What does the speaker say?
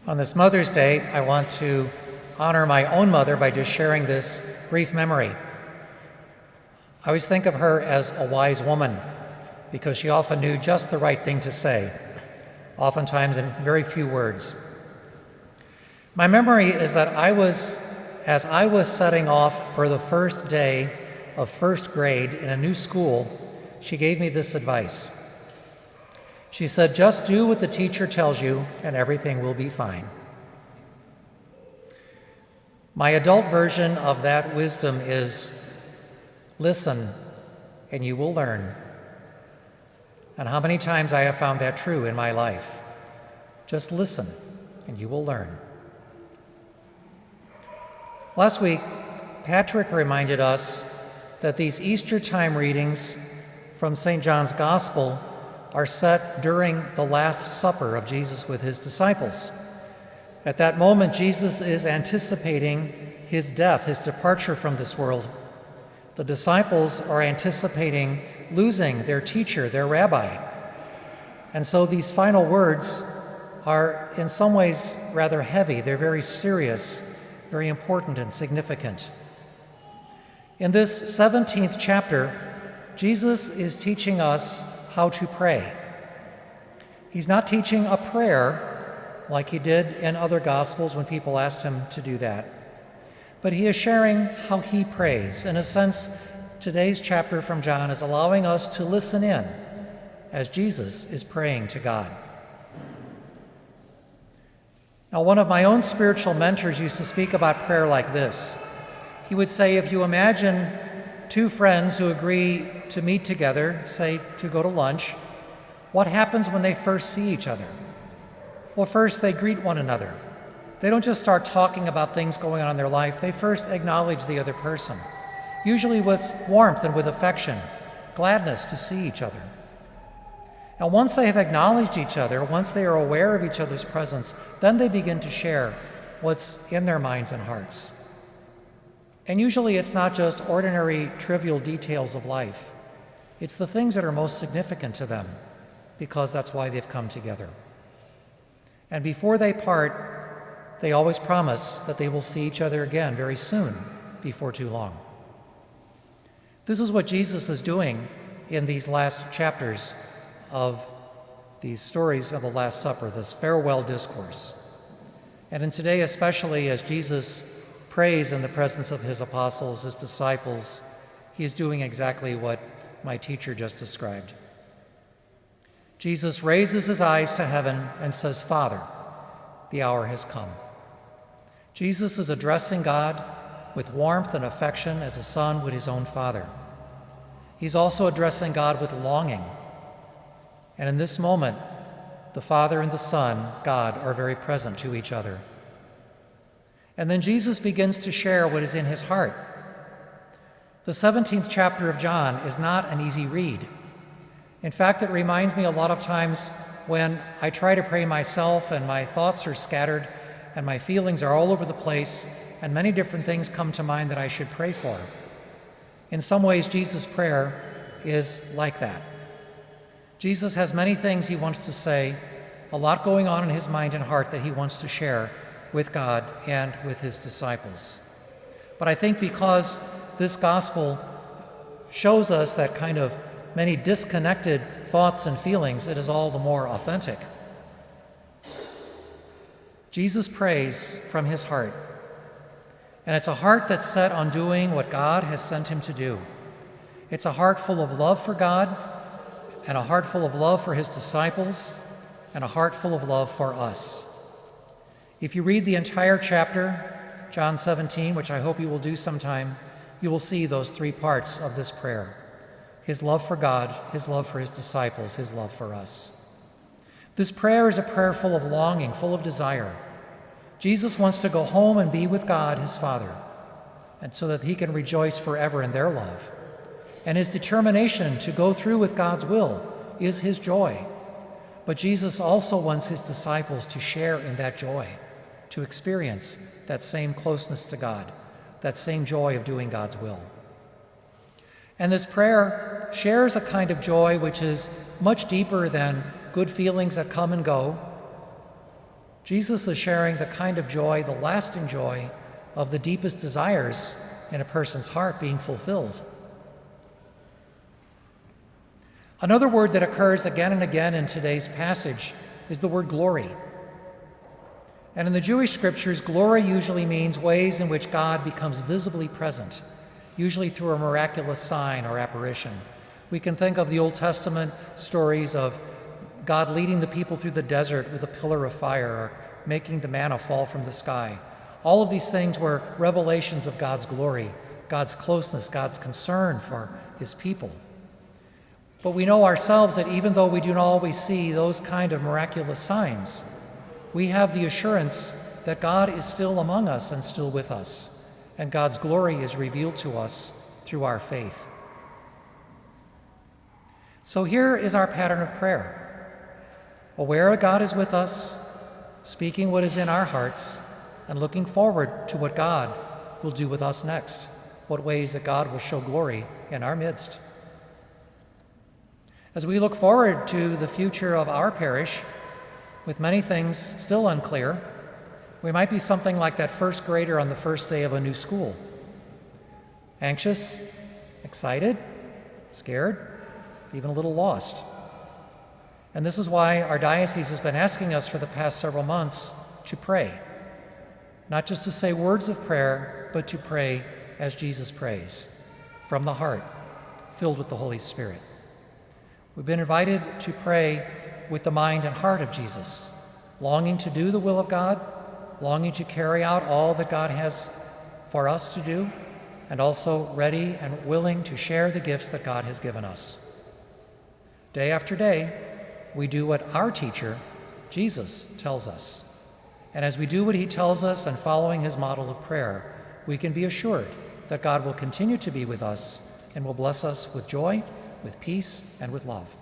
On this Mother's Day, I want to honor my own mother by just sharing this brief memory. I always think of her as a wise woman because she often knew just the right thing to say, oftentimes in very few words. My memory is that as I was setting off for the first day of first grade in a new school, she gave me this advice. She said, "Just do what the teacher tells you and everything will be fine." My adult version of that wisdom is, listen and you will learn. And how many times I have found that true in my life. Just listen and you will learn. Last week, Patrick reminded us that these Easter time readings from St. John's Gospel are set during the Last Supper of Jesus with his disciples. At that moment, Jesus is anticipating his death, his departure from this world. The disciples are anticipating losing their teacher, their rabbi. And so these final words are in some ways rather heavy. They're very serious, very important and significant. In this 17th chapter, Jesus is teaching us how to pray. He's not teaching a prayer like he did in other Gospels when people asked him to do that, but he is sharing how he prays. In a sense, today's chapter from John is allowing us to listen in as Jesus is praying to God. Now, one of my own spiritual mentors used to speak about prayer like this. He would say, if you imagine two friends who agree to meet together, say to go to lunch, what happens when they first see each other? Well, first they greet one another. They don't just start talking about things going on in their life. They first acknowledge the other person, usually with warmth and with affection, gladness to see each other. And once they have acknowledged each other, once they are aware of each other's presence, then they begin to share what's in their minds and hearts. And usually it's not just ordinary, trivial details of life. It's the things that are most significant to them, because that's why they've come together. And before they part, they always promise that they will see each other again very soon, before too long. This is what Jesus is doing in these last chapters of these stories of the Last Supper, this farewell discourse. And in today, especially as Jesus prays in the presence of his apostles, his disciples, he is doing exactly what my teacher just described. Jesus raises his eyes to heaven and says, "Father, the hour has come." Jesus is addressing God with warmth and affection as a son would his own father. He's also addressing God with longing. And in this moment, the Father and the Son, God, are very present to each other. And then Jesus begins to share what is in his heart. The 17th chapter of John is not an easy read. In fact, it reminds me a lot of times when I try to pray myself and my thoughts are scattered and my feelings are all over the place and many different things come to mind that I should pray for. In some ways, Jesus' prayer is like that. Jesus has many things he wants to say, a lot going on in his mind and heart that he wants to share with God and with his disciples. But I think because this gospel shows us that kind of many disconnected thoughts and feelings, it is all the more authentic. Jesus prays from his heart, and it's a heart that's set on doing what God has sent him to do. It's a heart full of love for God, and a heart full of love for his disciples, and a heart full of love for us. If you read the entire chapter, John 17, which I hope you will do sometime, you will see those three parts of this prayer: his love for God, his love for his disciples, his love for us. This prayer is a prayer full of longing, full of desire. Jesus wants to go home and be with God, his Father, and so that he can rejoice forever in their love. And his determination to go through with God's will is his joy. But Jesus also wants his disciples to share in that joy, to experience that same closeness to God, that same joy of doing God's will. And this prayer shares a kind of joy which is much deeper than good feelings that come and go. Jesus is sharing the kind of joy, the lasting joy, of the deepest desires in a person's heart being fulfilled. Another word that occurs again and again in today's passage is the word glory. And in the Jewish scriptures, glory usually means ways in which God becomes visibly present, usually through a miraculous sign or apparition. We can think of the Old Testament stories of God leading the people through the desert with a pillar of fire, or making the manna fall from the sky. All of these things were revelations of God's glory, God's closeness, God's concern for his people. But we know ourselves that even though we do not always see those kind of miraculous signs, we have the assurance that God is still among us and still with us, and God's glory is revealed to us through our faith. So here is our pattern of prayer. Aware God is with us, speaking what is in our hearts, and looking forward to what God will do with us next, what ways that God will show glory in our midst. As we look forward to the future of our parish, with many things still unclear, we might be something like that first grader on the first day of a new school. Anxious, excited, scared, even a little lost. And this is why our diocese has been asking us for the past several months to pray. Not just to say words of prayer, but to pray as Jesus prays, from the heart, filled with the Holy Spirit. We've been invited to pray with the mind and heart of Jesus, longing to do the will of God, longing to carry out all that God has for us to do, and also ready and willing to share the gifts that God has given us. Day after day, we do what our teacher, Jesus, tells us. And as we do what he tells us and following his model of prayer, we can be assured that God will continue to be with us and will bless us with joy, with peace, and with love.